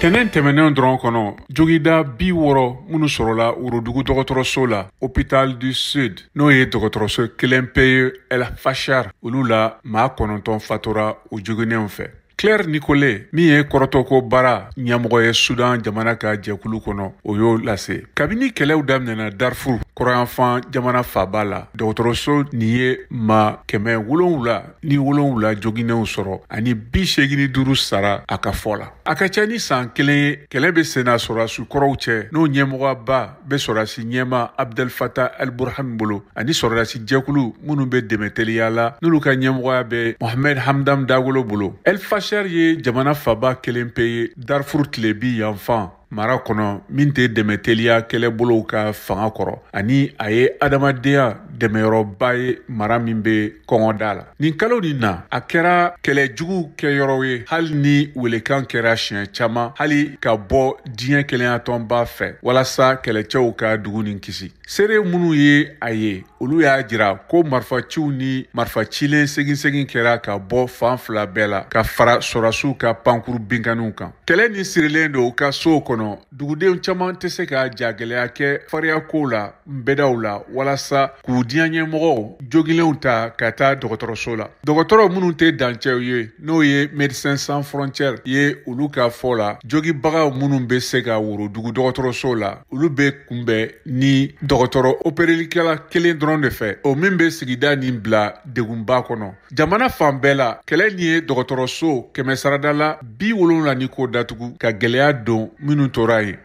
Tɛnɛn tɛmɛnen dɔrɔn kɔnɔ jogida 60 minnu sɔrɔla Worodugu dɔgɔtɔrɔso la Hôpital du Sud n'o ye dɔgɔtɔrɔso kelen pe ye El Fachar olu la maa 9 fatura o joginenw fɛ. Claire Nicolé min ye kɔrɔtɔko baara ɲɛmɔgɔ ye Sudan jamana ka jɛkulu kɔnɔ o y'o lase. Kabini kɛlɛw daminɛna Darfur kɔrɔyanfan jamana faaba la dɔgɔtɔrɔso nin ye maa 707 joginenw sɔrɔ ani 85 sara a ka fɔ la. A ka ca ni san kelen ye kɛlɛ bɛ senna sɔrɔdasi kɔrɔw cɛ n'o ɲɛmɔgɔba bɛ sɔrɔdasi ɲɛma Abdel Fattah al-Burhan bolo ani sɔrɔdasi jɛkulu minnu bɛ dɛmɛ teliya la n'olu ka ɲɛmɔgɔya bɛ Mohamed Hamdan Dagolo bolo. El Fachar ye jamana faaba kelen pe ye Darfur tilebi yanfan mara kɔnɔ min tɛ dɛmɛ teliya kɛlɛbolow ka fanga kɔrɔ ani a ye adamadenya dɛmɛyɔrɔba ye mara min bɛ kɔngɔda la. Nin kalo nin na a kɛra kɛlɛjugu kɛyɔrɔ ye hali ni welekan kɛra siɲɛ caman hali ka bɔ diɲɛ kɛlɛyatɔnba fɛ walasa kɛlɛcɛw ka dugu nin kisi. Seere minnu ye a ye olu y'a jira ko marifaciw ni marifacilen segin kɛra ka bɔ fan fila bɛɛ la ka fara sɔrɔdasiw ka pankuru binganiw kan. Kɛlɛ nin sirilen don u ka sow kɔnɔ dugudenw caman tɛ se ka jagɛlɛya kɛ fariyakow la nbɛdaw la walasa k'u diɲɛ ɲɛmɔgɔw jogilenw ta ka taa dɔgɔtɔrɔso la. Dɔgɔtɔrɔ minnu tɛ dancɛw ye n'o ye Médecins Sans Frontières ye olu ka fɔ la jogibagaw minnu bɛ se ka Worodugu dɔgɔtɔrɔso la olu bɛ kunbɛn ni dɔgɔtɔrɔ operelikɛla kelen dɔrɔn de fɛ o min bɛ sigida nin bila degunba kɔnɔ. Jamana fan bɛɛ la kɛlɛ nin ye dɔgɔtɔrɔso 100 sarada la 70 ni ko datugu ka gɛlɛya don minnu tora ye.